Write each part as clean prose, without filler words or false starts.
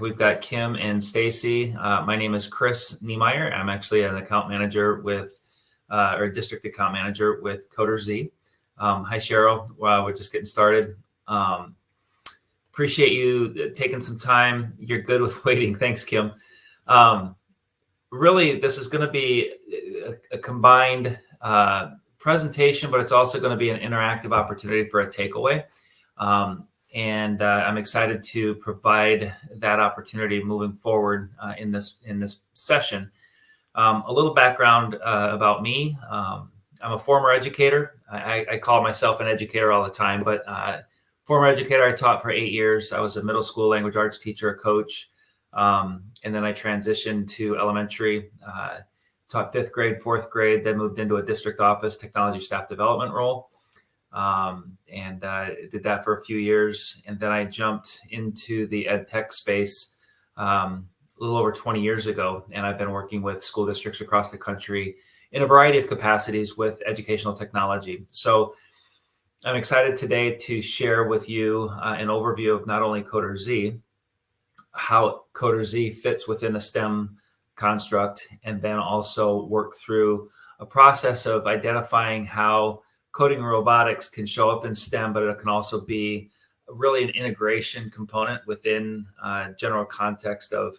We've got Kim and Stacy. My name is Chris Niemeyer. I'm actually an account manager or district account manager with CoderZ. Hi, Cheryl. Wow, we're just getting started. Appreciate you taking some time. You're good with waiting. Thanks, Kim. Really, this is going to be a combined presentation, but it's also going to be an interactive opportunity for a takeaway. And I'm excited to provide that opportunity moving forward in this session. A little background about me. I'm a former educator. I call myself an educator all the time, but former educator. I taught for 8 years. I was a middle school language arts teacher, a coach, and then I transitioned to elementary. Taught 5th grade, 4th grade, then moved into a district office technology staff development role. And did that for a few years. And then I jumped into the ed tech space a little over 20 years ago. And I've been working with school districts across the country in a variety of capacities with educational technology. So I'm excited today to share with you an overview of not only CoderZ, how CoderZ fits within a STEM construct, and then also work through a process of identifying how coding and robotics can show up in STEM, but it can also be really an integration component within general context of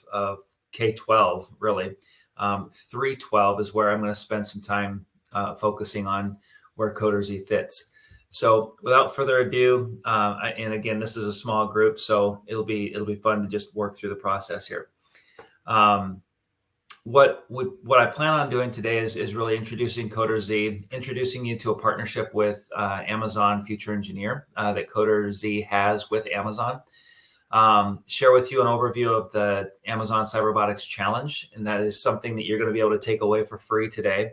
K-12, really. 3-12 is where I'm going to spend some time focusing on where CoderZ fits. So without further ado, and again, this is a small group, so it'll be fun to just work through the process here. What I plan on doing today is really introducing CoderZ, introducing you to a partnership with Amazon Future Engineer that CoderZ has with Amazon. Share with you an overview of the Amazon Cyber-Robotics Challenge, and that is something that you're going to be able to take away for free today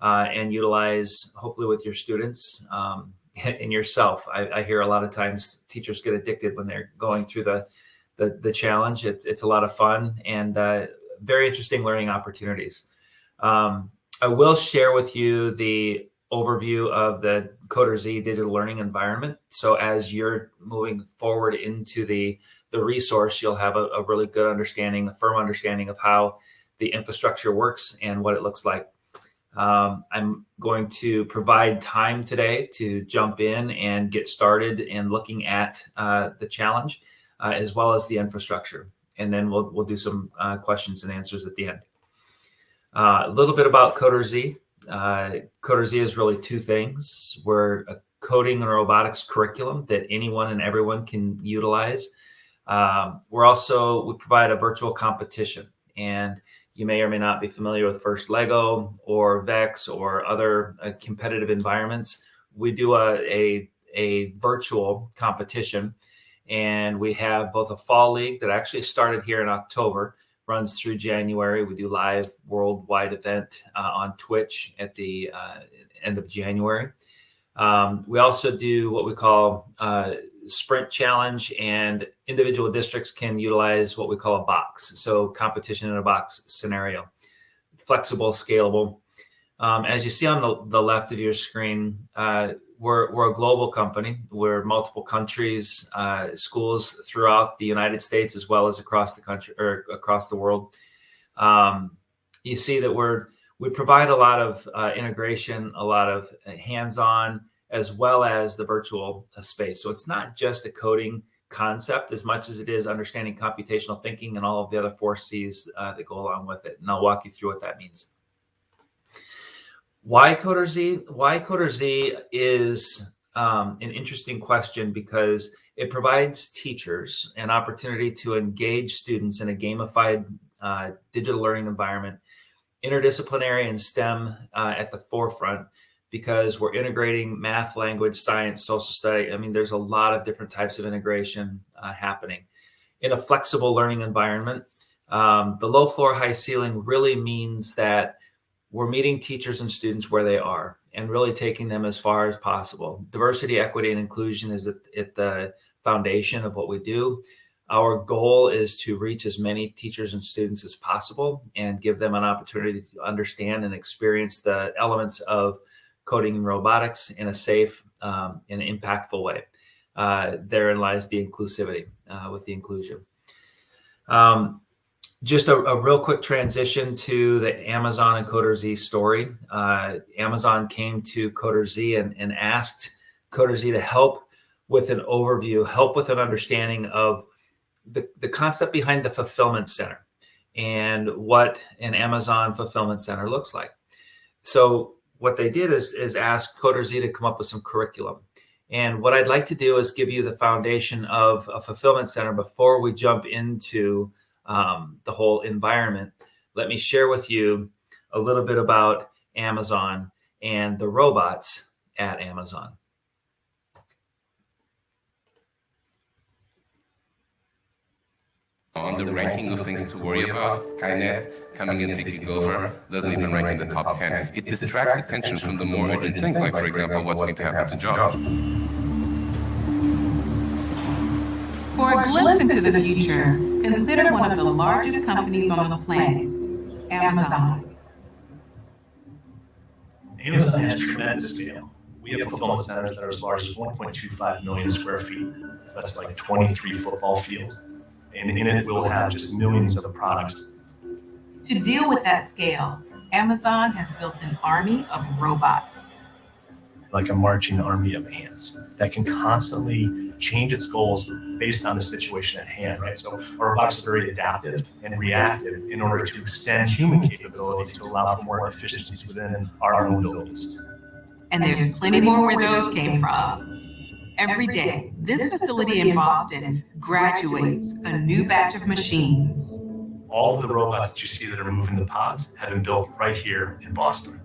and utilize hopefully with your students and yourself. I hear a lot of times teachers get addicted when they're going through the challenge. It's a lot of fun and very interesting learning opportunities. I will share with you the overview of the CoderZ digital learning environment. So as you're moving forward into the resource, you'll have a really good understanding, a firm understanding of how the infrastructure works and what it looks like. I'm going to provide time today to jump in and get started in looking at the challenge as well as the infrastructure. And then we'll do some questions and answers at the end. A little bit about CoderZ. CoderZ is really two things. We're a coding and robotics curriculum that anyone and everyone can utilize. We provide a virtual competition, and you may or may not be familiar with First Lego or Vex or other competitive environments. We do a virtual competition. And we have both a fall league that actually started here in October, runs through January. We do live worldwide event on Twitch at the end of January. We also do what we call sprint challenge, and individual districts can utilize what we call a box. So competition in a box scenario, flexible, scalable. As you see on the left of your screen, we're a global company. We're multiple countries, schools throughout the United States, as well as across the country or across the world. You see that we provide a lot of integration, a lot of hands-on, as well as the virtual space. So it's not just a coding concept as much as it is understanding computational thinking and all of the other 4 C's that go along with it. And I'll walk you through what that means. Why CoderZ? Why CoderZ is an interesting question because it provides teachers an opportunity to engage students in a gamified digital learning environment, interdisciplinary and STEM at the forefront, because we're integrating math, language, science, social study. I mean, there's a lot of different types of integration happening in a flexible learning environment. The low floor, high ceiling really means that we're meeting teachers and students where they are and really taking them as far as possible. Diversity, equity, and inclusion is at the foundation of what we do. Our goal is to reach as many teachers and students as possible and give them an opportunity to understand and experience the elements of coding and robotics in a safe and impactful way. Therein lies the inclusivity with the inclusion. Just a real quick transition to the Amazon and Coder Z story. Amazon came to Coder Z and asked Coder Z to help with an overview, help with an understanding of the concept behind the fulfillment center and what an Amazon fulfillment center looks like. So what they did is ask Coder Z to come up with some curriculum. And what I'd like to do is give you the foundation of a fulfillment center before we jump into the whole environment. Let me share with you a little bit about Amazon and the robots at Amazon. On the ranking of things to worry about, Skynet coming and taking over doesn't even rank in the top 10. It distracts attention from the more urgent things, like, for example, what's going to happen to jobs. For a glimpse into the future, consider one of the largest companies on the planet, Amazon. Amazon has tremendous scale. We have fulfillment centers that are as large as 1.25 million square feet. That's like 23 football fields. And in it, we'll have just millions of products. To deal with that scale, Amazon has built an army of robots. Like a marching army of ants that can constantly change its goals based on the situation at hand, right? So our robots are very adaptive and reactive in order to extend human capabilities to allow for more efficiencies within our own buildings. And there's plenty more where those came from. Every day, this facility in Boston graduates a new batch of machines. All of the robots that you see that are moving the pods have been built right here in Boston.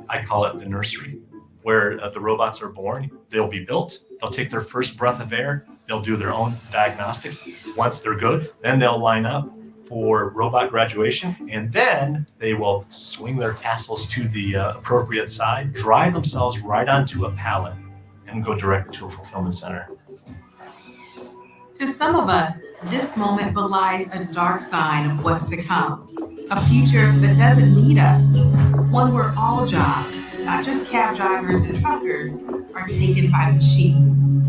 I call it the nursery, where the robots are born. They'll be built, they'll take their first breath of air, they'll do their own diagnostics. Once they're good, then they'll line up for robot graduation, and then they will swing their tassels to the appropriate side, drive themselves right onto a pallet, and go directly to a fulfillment center. To some of us, this moment belies a dark sign of what's to come, a future that doesn't need us, one where all jobs, not just cab drivers and truckers, are taken by machines.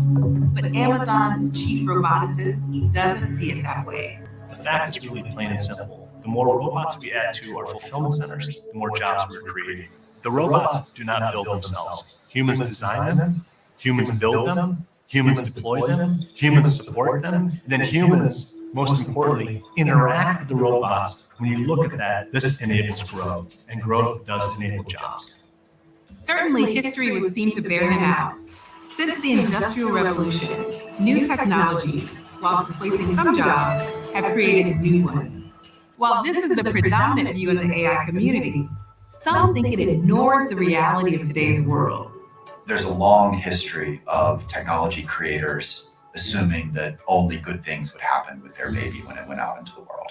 But Amazon's chief roboticist doesn't see it that way. The fact is really plain and simple. The more robots we add to our fulfillment centers, the more jobs we're creating. The robots do not build themselves. Humans design them, humans build them, humans deploy them, humans support them, and then humans, most importantly, interact with the robots. When you look at that, this enables growth, and growth does enable jobs. Certainly, history would seem to bear that out. Since the Industrial Revolution, new technologies, while displacing some jobs, have created new ones. While this is the predominant view in the AI community, some think it ignores the reality of today's world. There's a long history of technology creators assuming that only good things would happen with their baby when it went out into the world.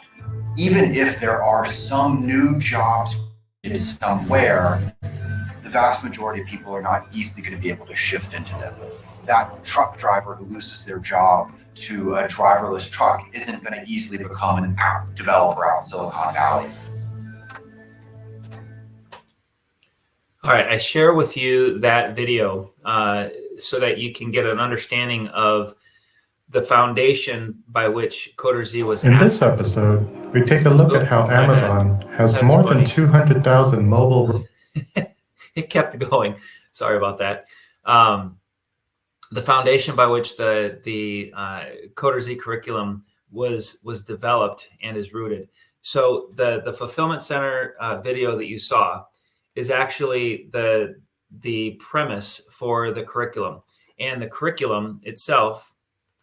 Even if there are some new jobs somewhere, the vast majority of people are not easily going to be able to shift into them. That truck driver who loses their job to a driverless truck isn't going to easily become an app developer out in Silicon Valley. All right, I share with you that video so that you can get an understanding of the foundation by which Coder Z was In this episode, we take a look at how Amazon has more than 200,000 mobile... It kept going. Sorry about that. The foundation by which the Coder Z curriculum was developed and is rooted. So the Fulfillment Center video that you saw is actually the premise for the curriculum. And the curriculum itself,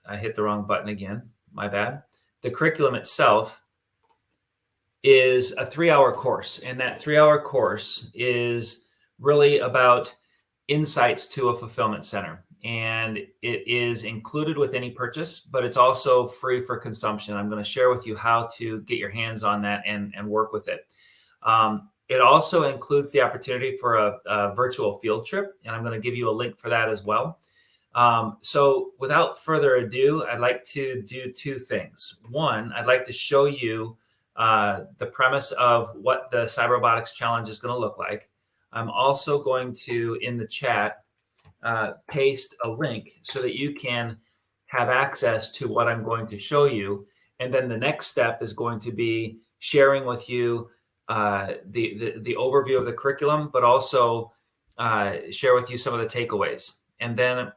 I hit the wrong button again, my bad. The curriculum itself is a 3-hour course. And that 3-hour course is really about insights to a fulfillment center. And it is included with any purchase, but it's also free for consumption. I'm going to share with you how to get your hands on that and work with it. It also includes the opportunity for a virtual field trip, and I'm going to give you a link for that as well. So without further ado, I'd like to do 2 things. One, I'd like to show you the premise of what the Cyber-Robotics Challenge is going to look like. I'm also going to, in the chat, paste a link so that you can have access to what I'm going to show you. And then the next step is going to be sharing with you the overview of the curriculum, but also share with you some of the takeaways, and then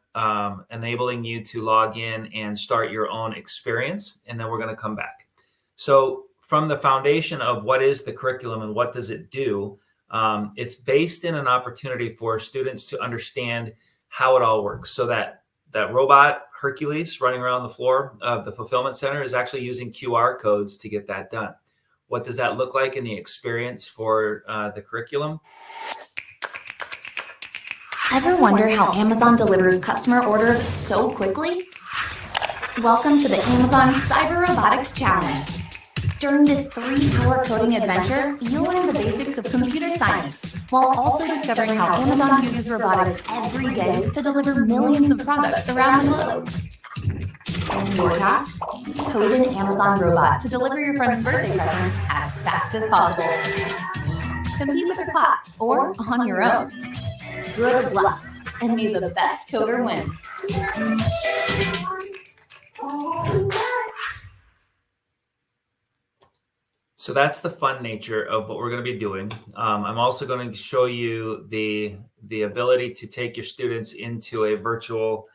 enabling you to log in and start your own experience. And then we're going to come back. So from the foundation of what is the curriculum and what does it do, it's based in an opportunity for students to understand how it all works. So that robot Hercules running around the floor of the fulfillment center is actually using QR codes to get that done. What does that look like in the experience for the curriculum? Ever wonder how Amazon delivers customer orders so quickly? Welcome to the Amazon Cyber Robotics Challenge. During this 3-hour coding adventure, you'll learn the basics of computer science, while also discovering how Amazon uses robotics every day to deliver millions of products around the globe. Your task? Code an Amazon robot to deliver your friend's birthday present as fast as possible. Compete with your class or on your own. Good luck, and may the best coder win. So that's the fun nature of what we're going to be doing. I'm also going to show you the ability to take your students into a virtual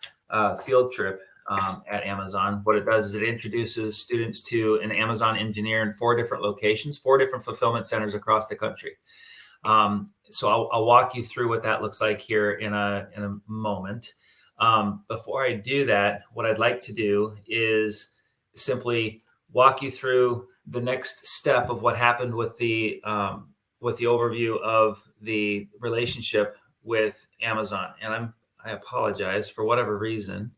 field trip at Amazon. What it does is it introduces students to an Amazon engineer in 4 different locations, 4 different fulfillment centers across the country. So I'll walk you through what that looks like here in a moment. Before I do that, what I'd like to do is simply walk you through the next step of what happened with the overview of the relationship with Amazon. And I apologize for whatever reason.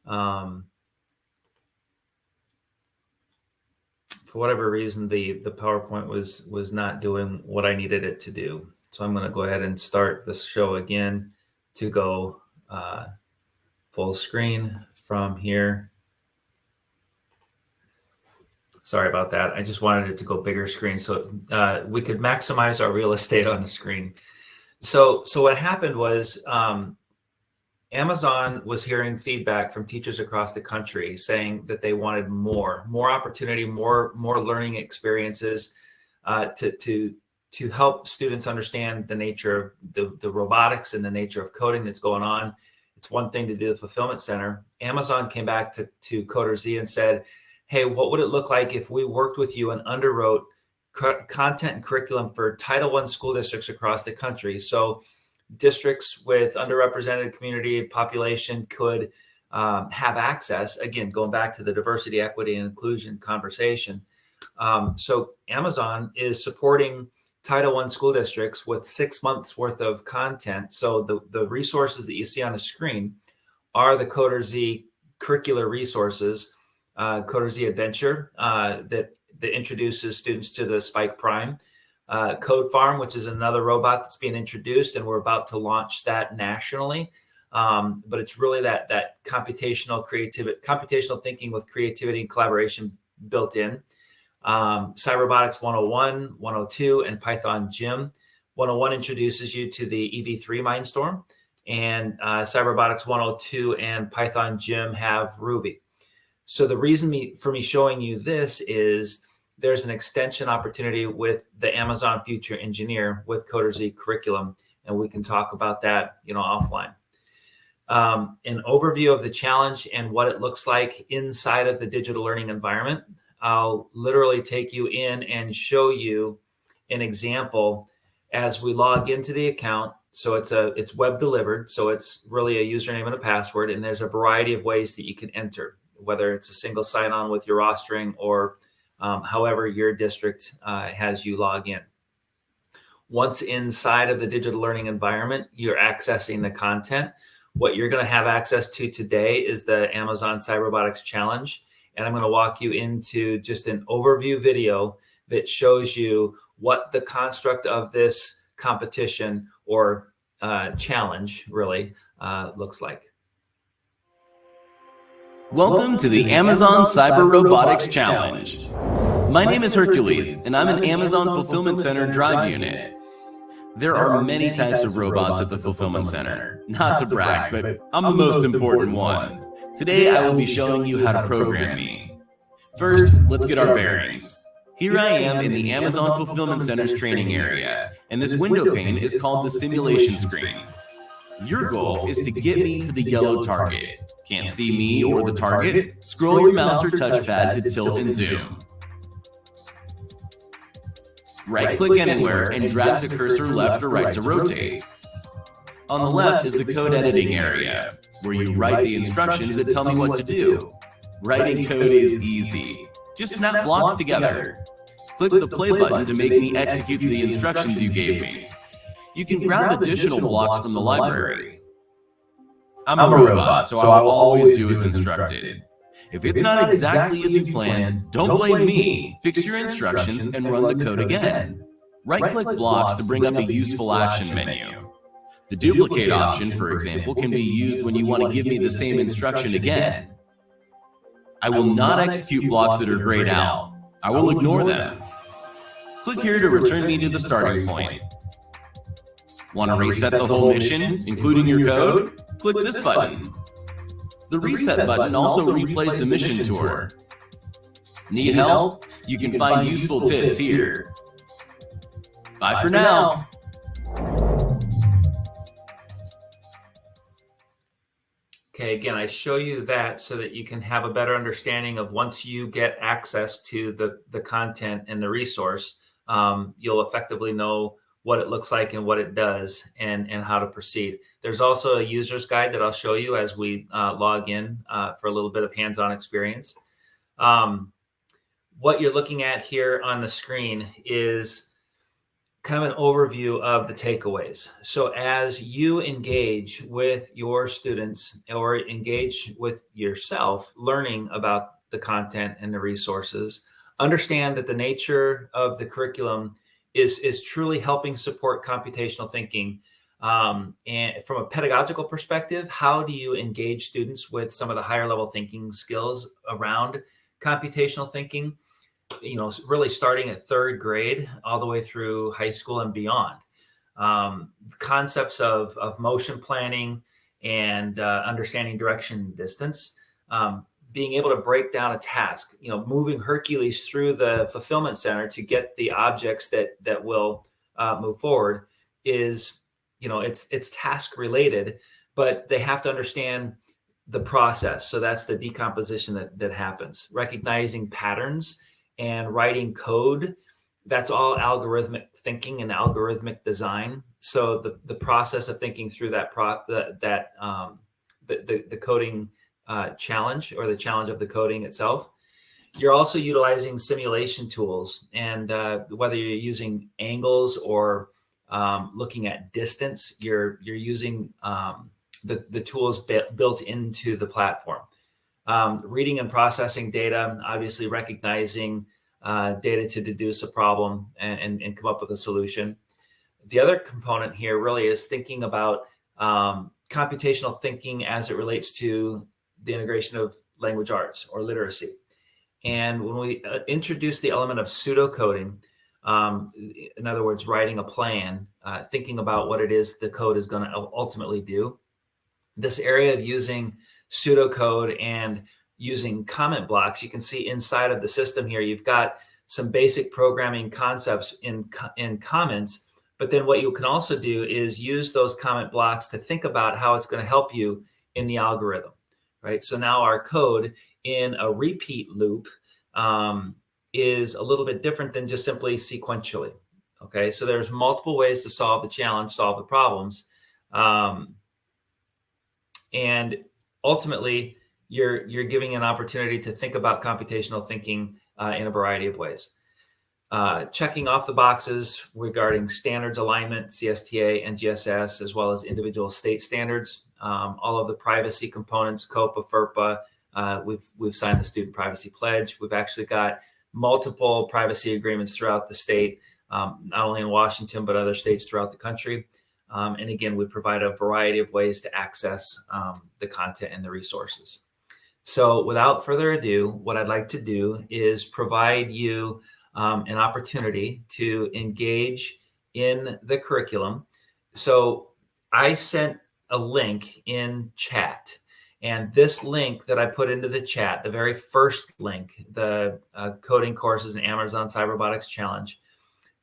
For whatever reason, the PowerPoint was not doing what I needed it to do. So I'm going to go ahead and start the show again to go full screen from here. Sorry about that. I just wanted it to go bigger screen so we could maximize our real estate on the screen. So what happened was Amazon was hearing feedback from teachers across the country saying that they wanted more opportunity, more learning experiences to help students understand the nature of the robotics and the nature of coding that's going on. It's one thing to do the fulfillment center. Amazon came back to Coder Z and said, hey, what would it look like if we worked with you and underwrote content and curriculum for Title I school districts across the country? So districts with underrepresented community population could have access, again, going back to the diversity, equity, and inclusion conversation. So Amazon is supporting Title I school districts with 6 months worth of content. So the resources that you see on the screen are the Coder Z curricular resources, Coder Z Adventure that introduces students to the Spike Prime, Code Farm, which is another robot that's being introduced, and we're about to launch that nationally. But it's really that computational thinking with creativity and collaboration built in. Cyber Robotics 101, 102, and Python Gym. 101 introduces you to the EV3 Mindstorm, and Cyber Robotics 102 and Python Gym have Ruby. So the reason for me showing you this is there's an extension opportunity with the Amazon Future Engineer with Coder Z curriculum, and we can talk about that, offline. An overview of the challenge and what it looks like inside of the digital learning environment. I'll literally take you in and show you an example as we log into the account. So it's web delivered. So it's really a username and a password. And there's a variety of ways that you can enter, whether it's a single sign-on with your rostering or however your district has you log in. Once inside of the digital learning environment, you're accessing the content. What you're going to have access to today is the Amazon Cyber Robotics Challenge. And I'm going to walk you into just an overview video that shows you what the construct of this competition or challenge really looks like. Welcome to the Amazon Cyber Robotics Challenge. My name is Hercules, and I'm an Amazon Fulfillment Center drive unit. There are many types of robots at the Fulfillment Center. Not to brag, but I'm the most important one. Today I will be showing you how to program me. First, let's get our bearings. Here I am in the Amazon Fulfillment Center's training area, and this window pane is called the simulation screen. Your goal is to get me to the yellow target. Can't see me or the target? Scroll your mouse or touchpad to tilt and zoom. Right-click anywhere and drag the cursor left or right to rotate. On the left is the code editing area, where you write the instructions that tell me what to do. Writing code is easy. Just snap blocks together. Click the play button to make me execute the instructions you gave me. You can grab additional blocks from the library. I'm a robot, so I will always do as instructed. If it's not exactly as you planned, don't blame me. Fix your instructions and run the code again. Right-click blocks to bring up a useful action menu. The duplicate option, for example, can be used when you want to give me the same instruction again. I will not execute blocks that are grayed out. I will ignore them. Click here to return me to the starting point. Want to reset the whole mission, including your code? Click this button. The reset button also replays the mission tour. Need help? You can find useful tips here. Bye for now. Okay, again, I show you that so that you can have a better understanding of once you get access to the content and the resource, you'll effectively know what it looks like and what it does and how to proceed. There's also a user's guide that I'll show you as we log in for a little bit of hands-on experience. What you're looking at here on the screen is kind of an overview of the takeaways. So as you engage with your students or engage with yourself, learning about the content and the resources, understand that the nature of the curriculum is truly helping support computational thinking. And from a pedagogical perspective, how do you engage students with some of the higher level thinking skills around computational thinking? You know, really starting at third grade all the way through high school and beyond. Concepts of motion planning and understanding direction and distance. Being able to break down a task, you know, moving Hercules through the fulfillment center to get the objects that will move forward is, you know, it's task related, but they have to understand the process. So that's the decomposition that happens. Recognizing patterns and writing code, that's all algorithmic thinking and algorithmic design. So the process of thinking through the coding challenge, or the challenge of the coding itself. You're also utilizing simulation tools, and whether you're using angles or looking at distance, you're using the tools built into the platform. Reading and processing data, obviously recognizing data to deduce a problem and come up with a solution. The other component here really is thinking about computational thinking as it relates to the integration of language arts or literacy. And when we introduce the element of pseudocoding, in other words, writing a plan, thinking about what it is the code is going to ultimately do, this area of using pseudocode and using comment blocks, you can see inside of the system here, you've got some basic programming concepts in comments, but then what you can also do is use those comment blocks to think about how it's going to help you in the algorithm. Right. So now our code in a repeat loop is a little bit different than just simply sequentially. OK, so there's multiple ways to solve the challenge, solve the problems. And ultimately, you're giving an opportunity to think about computational thinking in a variety of ways. Checking off the boxes regarding standards alignment, CSTA, and GSS, as well as individual state standards. All of the privacy components, COPA, FERPA. We've signed the Student Privacy Pledge. We've actually got multiple privacy agreements throughout the state, not only in Washington, but other states throughout the country. And again, we provide a variety of ways to access the content and the resources. So without further ado, what I'd like to do is provide you an opportunity to engage in the curriculum. So I sent a link in chat, And this link that I put into the chat, the very first link, the coding courses in Amazon Cyber Challenge,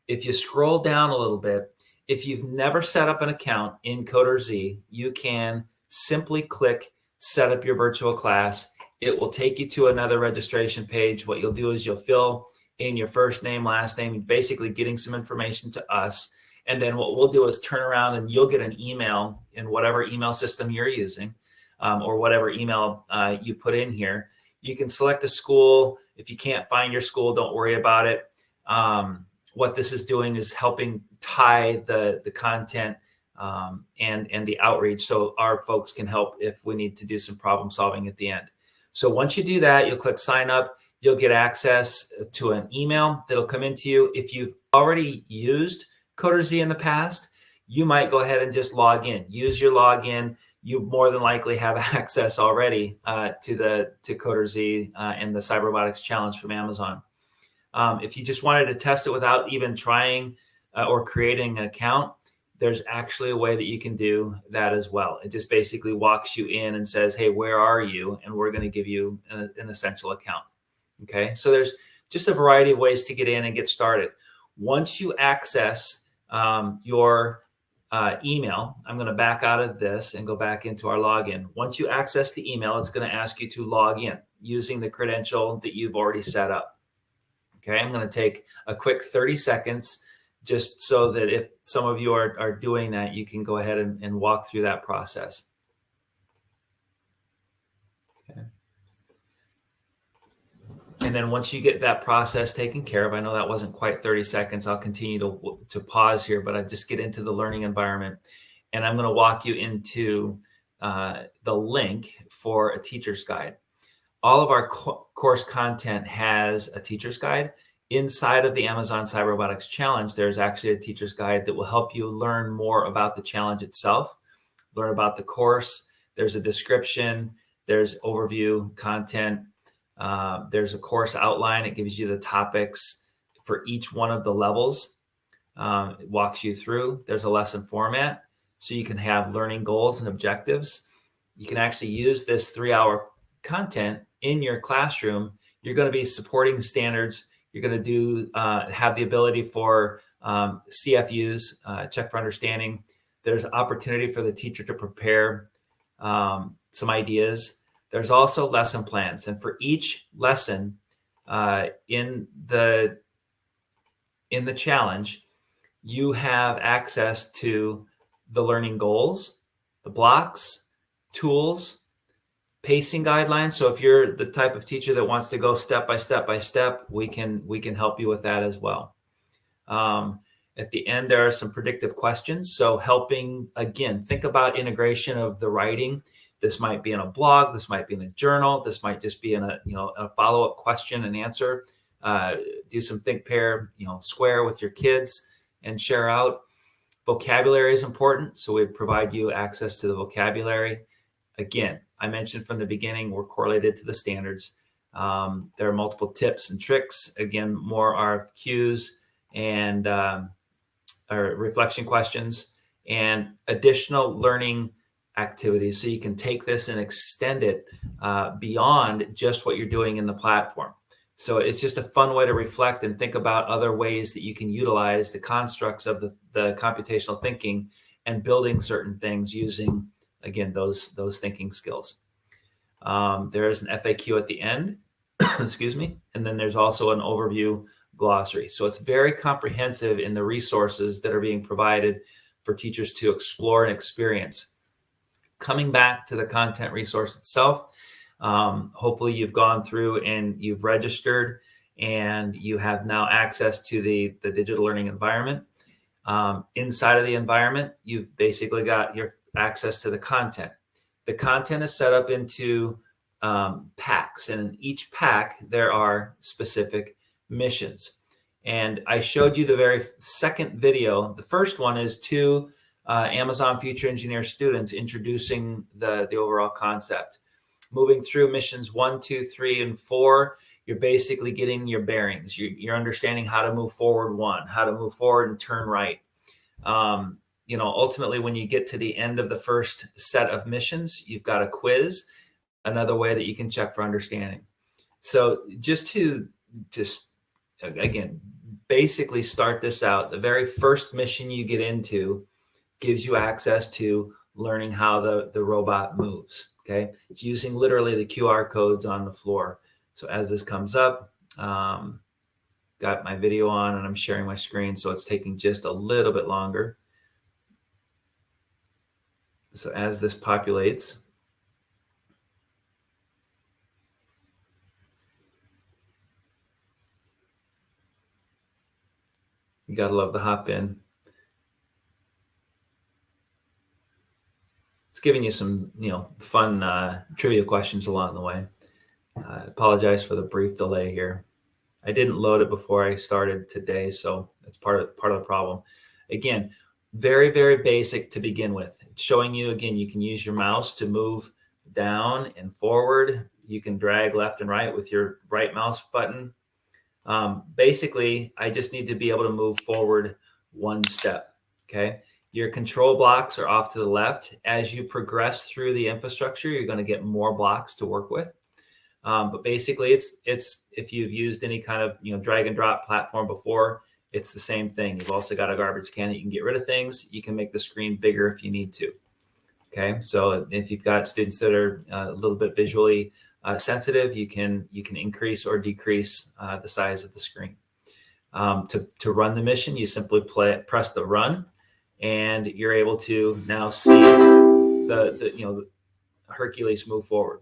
if you scroll down a little bit, if you've never set up an account in CoderZ, you can simply click set up your virtual class. It will take you to another registration page. What you'll do is you'll fill in your first name, last name, basically getting some information to us. And then what we'll do is turn around and you'll get an email in whatever email system you're using, or whatever email you put in here. You can select a school. If you can't find your school, don't worry about it. What this is doing is helping tie the content and the outreach, so our folks can help if we need to do some problem solving at the end. So once you do that, you'll click sign up. You'll get access to an email that'll come into you. If you've already used CoderZ in the past, you might go ahead and just log in. Use your login. You more than likely have access already to CoderZ and the Cyber Robotics Challenge from Amazon. If you just wanted to test it without even trying or creating an account, there's actually a way that you can do that as well. It just basically walks you in and says, hey, where are you? And we're going to give you an essential account. Okay, so there's just a variety of ways to get in and get started. Once you access your email, I'm going to back out of this and go back into our login. Once you access the email, it's going to ask you to log in using the credential that you've already set up. Okay, I'm going to take a quick 30 seconds just so that if some of you are doing that, you can go ahead and walk through that process. Okay. And then once you get that process taken care of, I know that wasn't quite 30 seconds. I'll continue to pause here, but I just get into the learning environment. And I'm going to walk you into the link for a teacher's guide. All of our course content has a teacher's guide. Inside of the Amazon Cyber Robotics Challenge, there's actually a teacher's guide that will help you learn more about the challenge itself, learn about the course. There's a description, there's overview content, there's a course outline. It gives you the topics for each one of the levels. It walks you through. There's a lesson format, so you can have learning goals and objectives. You can actually use this 3-hour content in your classroom. You're going to be supporting standards. You're going to have the ability for CFUs, check for understanding. There's opportunity for the teacher to prepare some ideas. There's also lesson plans. And for each lesson in the challenge, you have access to the learning goals, the blocks, tools, pacing guidelines. So if you're the type of teacher that wants to go step by step by step, we can help you with that as well. At the end, there are some predictive questions. So helping, again, think about integration of the writing. This might be in a blog. This might be in a journal. This might just be in a follow-up question and answer. Do some think, pair, square with your kids and share out. Vocabulary is important. So we provide you access to the vocabulary. Again, I mentioned from the beginning, we're correlated to the standards. There are multiple tips and tricks. Again, more RFQs and reflection questions and additional learning activities. So you can take this and extend it beyond just what you're doing in the platform. So it's just a fun way to reflect and think about other ways that you can utilize the constructs of the computational thinking and building certain things using, again, those thinking skills. There is an FAQ at the end, excuse me, and then there's also an overview glossary. So it's very comprehensive in the resources that are being provided for teachers to explore and experience. Coming back to the content resource itself, hopefully you've gone through and you've registered and you have now access to the digital learning environment. Inside of the environment, you've basically got your access to the content. The content is set up into packs, and in each pack there are specific missions. And I showed you the very second video. The first one is two Amazon Future Engineer students introducing the overall concept. Moving through missions 1, 2, 3, and 4, you're basically getting your bearings. You're understanding how to move forward how to move forward and turn right. Ultimately, when you get to the end of the first set of missions, you've got a quiz. another way that you can check for understanding. So just again, basically start this out, the very first mission you get into gives you access to learning how the robot moves. Okay, it's using literally the QR codes on the floor. So as this comes up, got my video on and I'm sharing my screen, so it's taking just a little bit longer. So as this populates, you gotta love the hop in. It's giving you some, fun trivia questions along the way. I apologize for the brief delay here. I didn't load it before I started today, so it's part of the problem. Again, very, very basic to begin with. It's showing you, again, you can use your mouse to move down and forward. You can drag left and right with your right mouse button. Basically, I just need to be able to move forward one step, okay? Your control blocks are off to the left. As you progress through the infrastructure, you're going to get more blocks to work with. But basically, it's if you've used any kind of drag and drop platform before, it's the same thing. You've also got a garbage can that you can get rid of things. You can make the screen bigger if you need to. Okay, so if you've got students that are a little bit visually sensitive, you can increase or decrease the size of the screen. To run the mission, you simply press the run, and you're able to now see the Hercules move forward.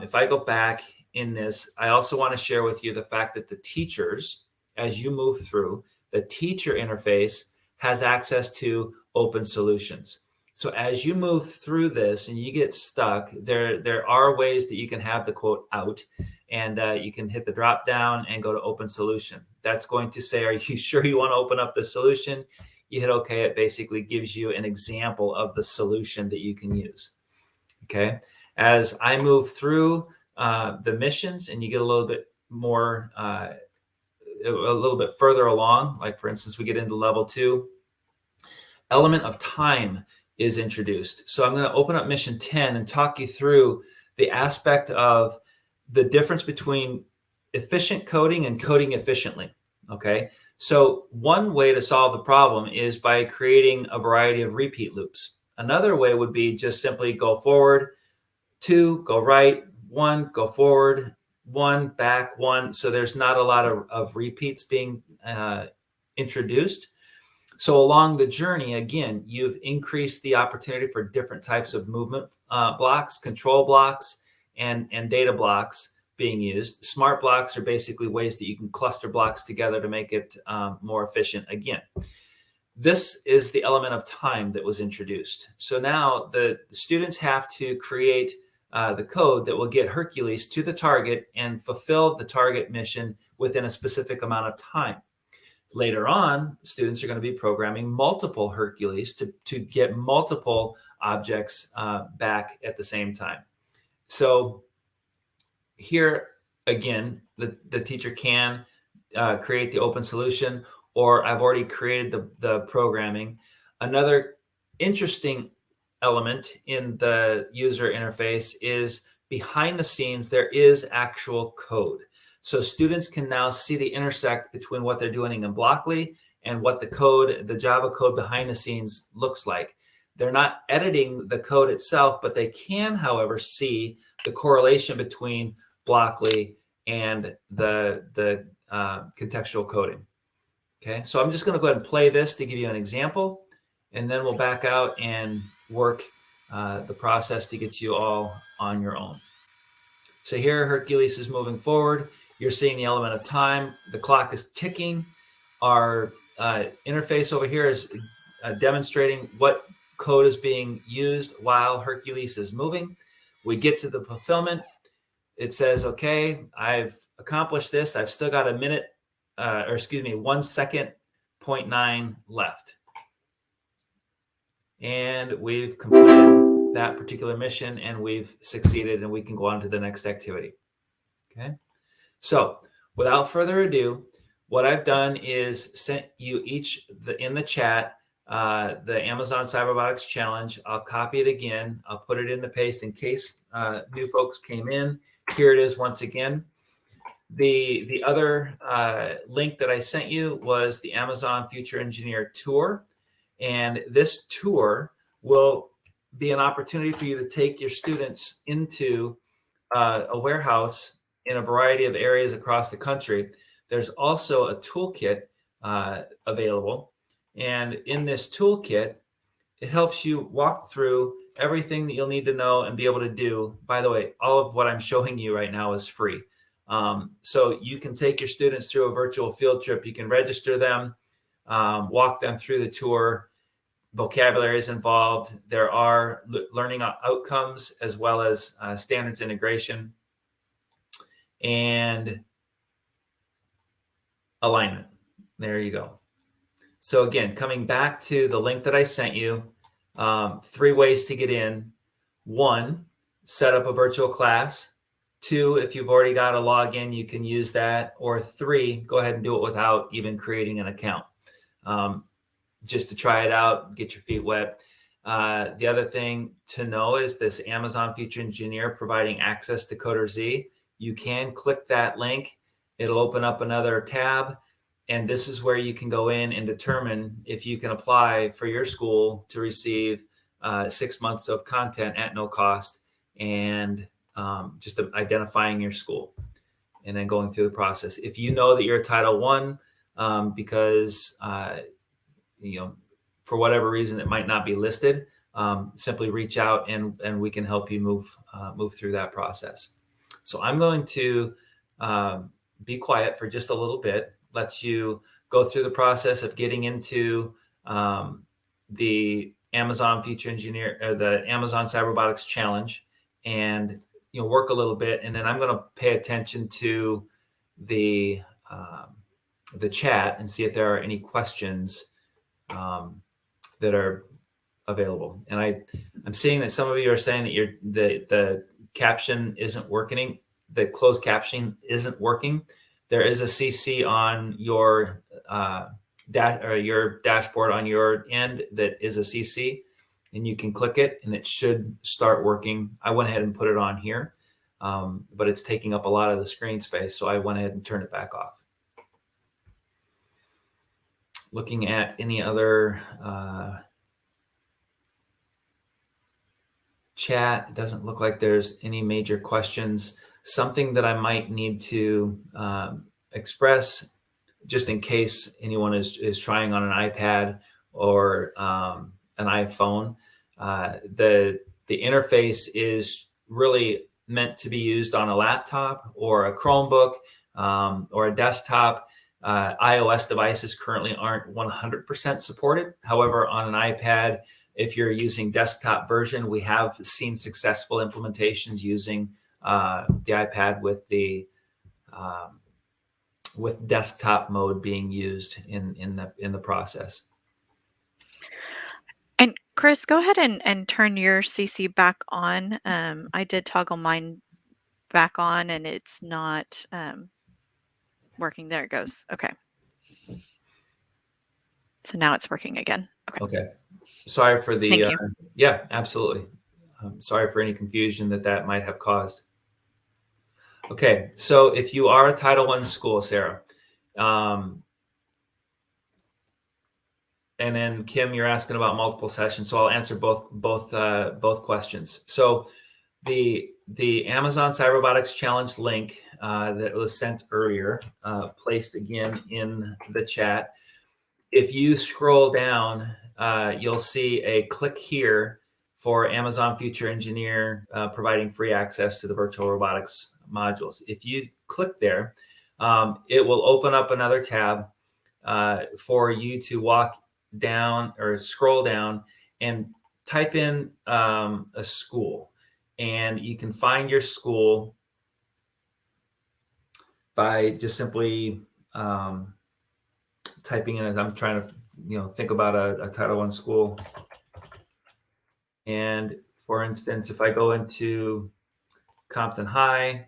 If I go back in this, I also want to share with you the fact that the teachers, as you move through, the teacher interface has access to open solutions. So as you move through this and you get stuck, there are ways that you can have the quote out, and you can hit the drop down and go to open solution. That's going to say, are you sure you want to open up the solution? You hit OK. It basically gives you an example of the solution that you can use. Okay. As I move through the missions and you get a little bit more, a little bit further along, like for instance, we get into level 2, element of time is introduced. So I'm going to open up mission 10 and talk you through the aspect of the difference between efficient coding and coding efficiently. Okay. So one way to solve the problem is by creating a variety of repeat loops. Another way would be just simply go forward, 2, go right, 1, go forward, 1, back, 1. So there's not a lot of repeats being introduced. So along the journey, again, you've increased the opportunity for different types of movement blocks, control blocks, and data blocks being used. Smart blocks are basically ways that you can cluster blocks together to make it more efficient. Again, this is the element of time that was introduced. So now the students have to create the code that will get Hercules to the target and fulfill the target mission within a specific amount of time. Later on, students are going to be programming multiple Hercules to get multiple objects back at the same time. So here, again, the teacher can create the open solution, or I've already created the programming. Another interesting element in the user interface is behind the scenes, there is actual code. So students can now see the intersect between what they're doing in Blockly and what the Java code behind the scenes looks like. They're not editing the code itself, but they can, however, see the correlation between Blockly and the contextual coding. Okay, so I'm just going to go ahead and play this to give you an example, and then we'll back out and work the process to get you all on your own. So here Hercules is moving forward. You're seeing the element of time. The clock is ticking. Our interface over here is demonstrating what code is being used while Hercules is moving. We get to the fulfillment. It says, okay, I've accomplished this. I've still got 1 second, 0.9 left. And we've completed that particular mission and we've succeeded, and we can go on to the next activity. Okay. So without further ado, what I've done is sent you each in the chat the Amazon Cyber Robotics Challenge. I'll copy it again. I'll put it in the paste in case new folks came in. Here it is once again. The other link that I sent you was the Amazon Future Engineer Tour. And this tour will be an opportunity for you to take your students into a warehouse in a variety of areas across the country. There's also a toolkit available. And in this toolkit, it helps you walk through everything that you'll need to know and be able to do. By the way, all of what I'm showing you right now is free. So you can take your students through a virtual field trip. You can register them, walk them through the tour. Vocabulary is involved. There are learning outcomes as well as standards integration and alignment. There you go. So again, coming back to the link that I sent you, 3 ways to get in. 1, set up a virtual class. 2, if you've already got a login, you can use that. Or 3, go ahead and do it without even creating an account. Just to try it out, get your feet wet. The other thing to know is this Amazon Future Engineer providing access to Coder Z. You can click that link. It'll open up another tab. And this is where you can go in and determine if you can apply for your school to receive 6 months of content at no cost, and just identifying your school and then going through the process. If you know that you're a Title I because for whatever reason it might not be listed, simply reach out and we can help you move through that process. So I'm going to be quiet for just a little bit, let you go through the process of getting into the Amazon Future Engineer or the Amazon Cyber Challenge, and work a little bit, and then I'm going to pay attention to the chat and see if there are any questions that are available. And I'm seeing that some of you are saying that the caption isn't working, the closed captioning isn't working. There is a CC on your your dashboard on your end that is a CC, and you can click it and it should start working. I went ahead and put it on here, but it's taking up a lot of the screen space, so I went ahead and turned it back off. Looking at any other chat, it doesn't look like there's any major questions. Something that I might need to express, just in case anyone is trying on an iPad or an iPhone, the interface is really meant to be used on a laptop or a Chromebook or a desktop. iOS devices currently aren't 100% supported. However, on an iPad, if you're using desktop version, we have seen successful implementations using the iPad with desktop mode being used in the process. And Chris, go ahead and turn your CC back on. I did toggle mine back on and it's not working. There it goes. Okay. So now it's working again. Okay. Sorry for the, Thank you. Yeah, absolutely. Sorry for any confusion that might have caused. Okay, so if you are a Title I school, Sarah, and then Kim, you're asking about multiple sessions, so I'll answer both questions. So the Amazon Cyber Challenge link that was sent earlier, placed again in the chat. If you scroll down, you'll see a click here for Amazon Future Engineer providing free access to the virtual robotics modules. If you click there, it will open up another tab for you to walk down or scroll down and type in a school. And you can find your school by just simply typing in, I'm trying to think about a Title I school. And for instance, if I go into Compton High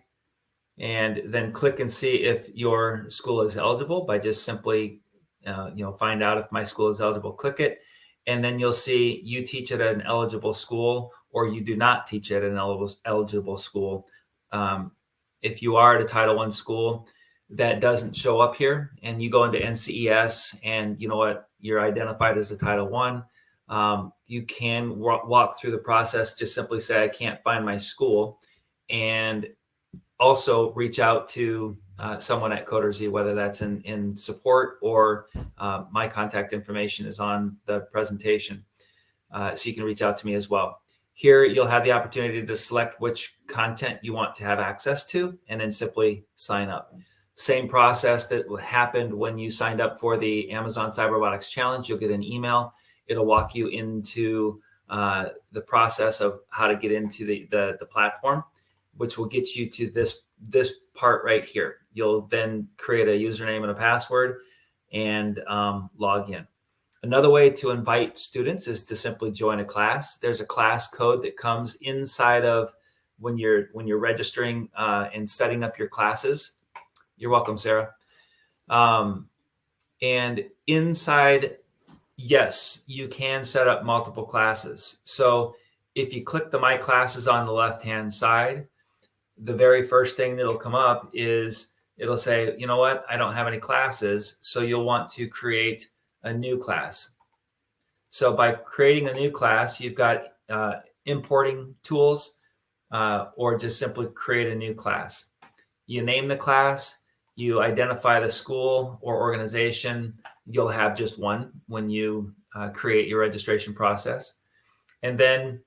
and then click and see if your school is eligible by just simply, find out if my school is eligible, click it. And then you'll see you teach at an eligible school or you do not teach at an eligible school. If you are at a Title I school that doesn't show up here, and you go into NCES and you know what, you're identified as a Title I, you can walk through the process. Just simply say, I can't find my school, and also reach out to someone at CoderZ, whether that's in support or my contact information is on the presentation. So you can reach out to me as well. Here, you'll have the opportunity to select which content you want to have access to, and then simply sign up. Same process that happened when you signed up for the Amazon Cyber Robotics Challenge. You'll get an email. It'll walk you into the process of how to get into the platform, which will get you to this part right here. You'll then create a username and a password and log in. Another way to invite students is to simply join a class. There's a class code that comes inside of when you're registering and setting up your classes. You're welcome, Sarah. And inside, yes, you can set up multiple classes. So if you click the My Classes on the left-hand side, the very first thing that'll come up is it'll say, you know what, I don't have any classes. So you'll want to create a new class. So by creating a new class, you've got importing tools or just simply create a new class. You name the class, you identify the school or organization. You'll have just one when you create your registration process. And then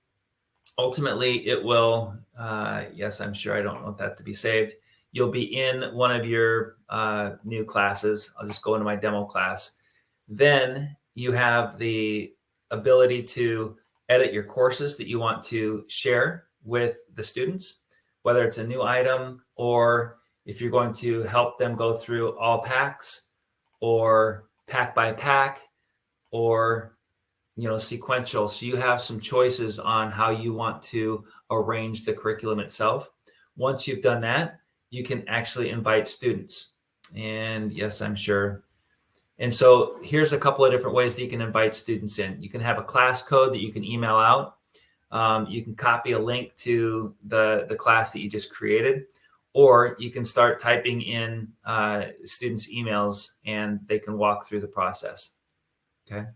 ultimately it will, yes, I'm sure I don't want that to be saved. You'll be in one of your new classes. I'll just go into my demo class. Then you have the ability to edit your courses that you want to share with the students, whether it's a new item or if you're going to help them go through all packs or pack by pack or sequential. So you have some choices on how you want to arrange the curriculum itself. Once you've done that, you can actually invite students. And yes, I'm sure. And so here's a couple of different ways that you can invite students in. You can have a class code that you can email out. You can copy a link to the class that you just created, or you can start typing in students' emails and they can walk through the process. Okay.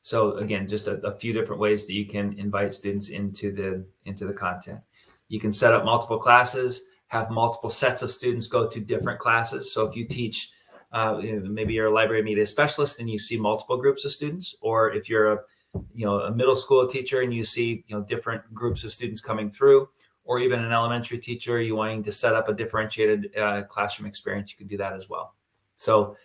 So again, just a few different ways that you can invite students into the content. You can set up multiple classes, have multiple sets of students go to different classes. So if you teach, maybe you're a library media specialist and you see multiple groups of students, or if you're a middle school teacher and you see different groups of students coming through, or even an elementary teacher, you wanting to set up a differentiated classroom experience, you can do that as well. So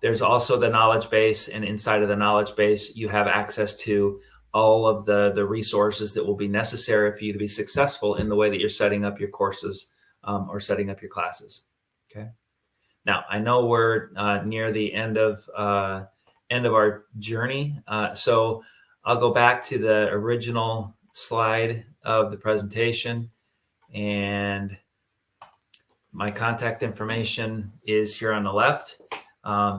there's also the knowledge base, and inside of the knowledge base, you have access to all of the resources that will be necessary for you to be successful in the way that you're setting up your courses or setting up your classes. Okay. Now, I know we're near the end of our journey, so I'll go back to the original slide of the presentation, and my contact information is here on the left.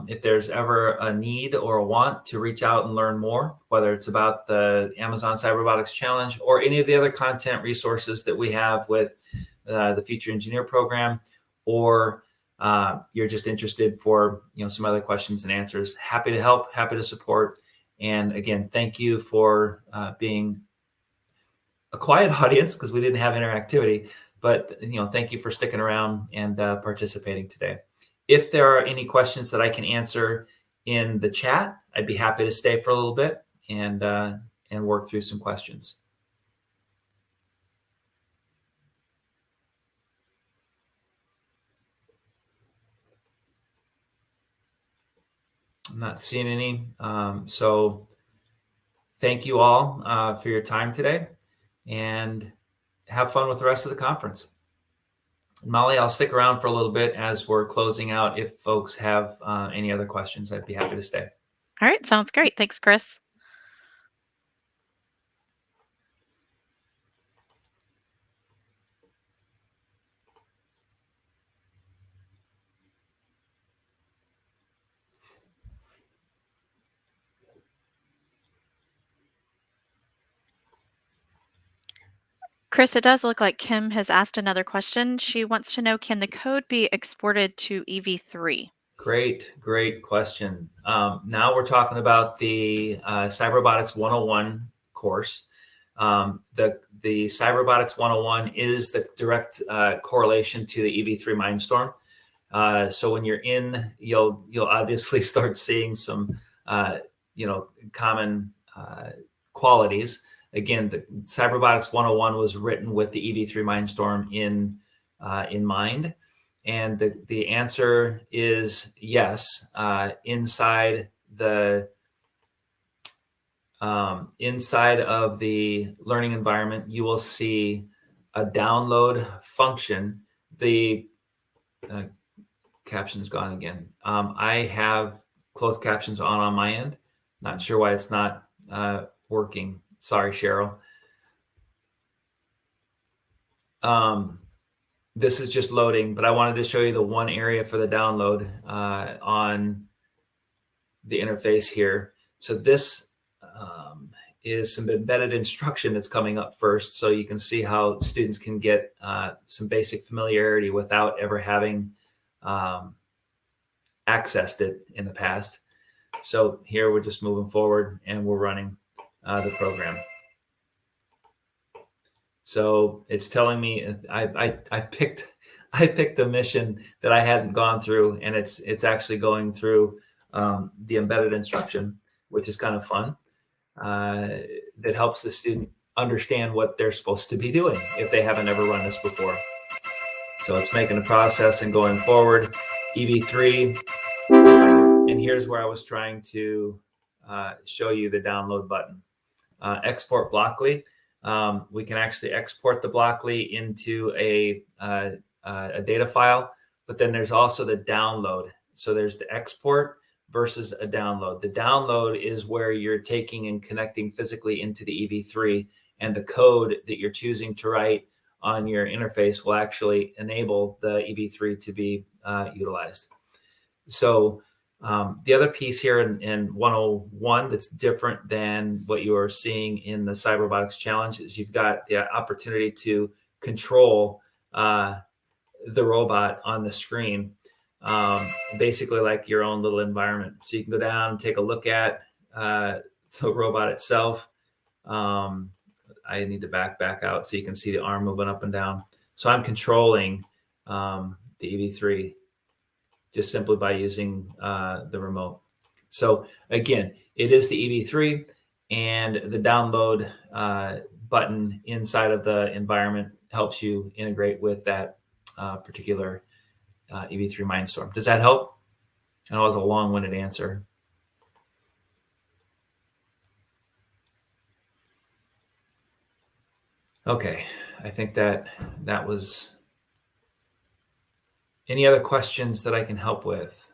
If there's ever a need or a want to reach out and learn more, whether it's about the Amazon Cyber Robotics Challenge or any of the other content resources that we have with the Future Engineer program, or you're just interested for some other questions and answers, happy to help, happy to support. And again, thank you for being a quiet audience because we didn't have interactivity, but thank you for sticking around and participating today. If there are any questions that I can answer in the chat, I'd be happy to stay for a little bit and work through some questions. I'm not seeing any. So thank you all for your time today, and have fun with the rest of the conference. Molly, I'll stick around for a little bit as we're closing out. If folks have any other questions, I'd be happy to stay. All right, sounds great. Thanks, Chris. Chris, it does look like Kim has asked another question. She wants to know, can the code be exported to EV3? Great question. Now we're talking about the Cyberobotics 101 course. The Cyberobotics 101 is the direct correlation to the EV3 Mindstorm. So when you're in, you'll obviously start seeing some common qualities. Again, the Cyberobotics 101 was written with the EV3 Mindstorm in mind. And the answer is yes. Inside of the learning environment, you will see a download function. The caption's gone again. I have closed captions on my end. Not sure why it's not working. Sorry, Cheryl. This is just loading, but I wanted to show you the one area for the download on the interface here. So this is some embedded instruction that's coming up first, so you can see how students can get some basic familiarity without ever having accessed it in the past. So here we're just moving forward and we're running the program. So it's telling me I picked a mission that I hadn't gone through, and it's actually going through the embedded instruction, which is kind of fun. That helps the student understand what they're supposed to be doing if they haven't ever run this before. So it's making the process and going forward. EV3, and here's where I was trying to show you the download button. Export Blockly. We can actually export the Blockly into a data file, but then there's also the download. So there's the export versus a download. The download is where you're taking and connecting physically into the EV3, and the code that you're choosing to write on your interface will actually enable the EV3 to be utilized. So the other piece here in 101 that's different than what you are seeing in the Cyberobotics Challenge is you've got the opportunity to control the robot on the screen, basically like your own little environment. So you can go down and take a look at the robot itself. I need to back out so you can see the arm moving up and down. So I'm controlling the EV3 just simply by using the remote. So again, it is the EV3, and the download button inside of the environment helps you integrate with that particular EV3 Mindstorm. Does that help? I know it was a long-winded answer. Okay, I think that was. Any other questions that I can help with?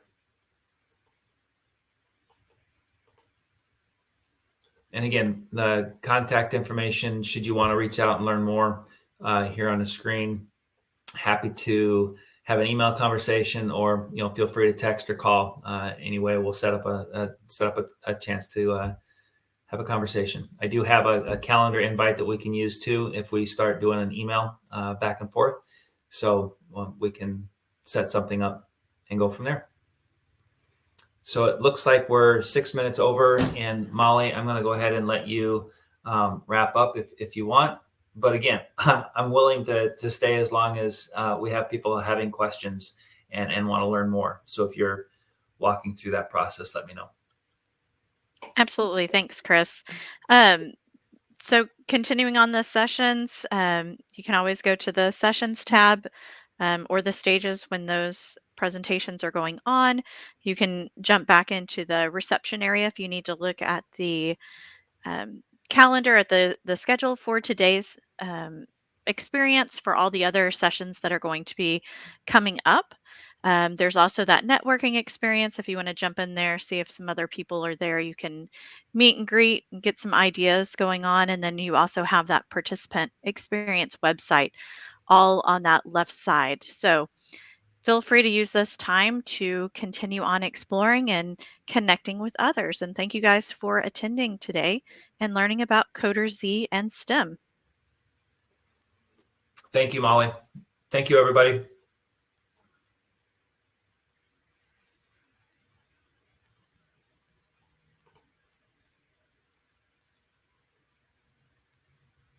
And again, the contact information, should you want to reach out and learn more, here on the screen. Happy to have an email conversation, or feel free to text or call. Anyway, we'll set up a chance to have a conversation. I do have a calendar invite that we can use too if we start doing an email back and forth. So we can set something up and go from there. So it looks like we're 6 minutes over, and Molly, I'm going to go ahead and let you wrap up if you want. But again, I'm willing to stay as long as we have people having questions and want to learn more. So if you're walking through that process, let me know. Absolutely. Thanks, Chris. So continuing on the sessions, you can always go to the sessions tab or the stages when those presentations are going on. You can jump back into the reception area if you need to look at the calendar, at the schedule for today's experience for all the other sessions that are going to be coming up. There's also that networking experience. If you want to jump in there, see if some other people are there, you can meet and greet and get some ideas going on. And then you also have that participant experience website all on that left side. So feel free to use this time to continue on exploring and connecting with others. And thank you guys for attending today and learning about Coder Z and STEM. Thank you, Molly. Thank you, everybody.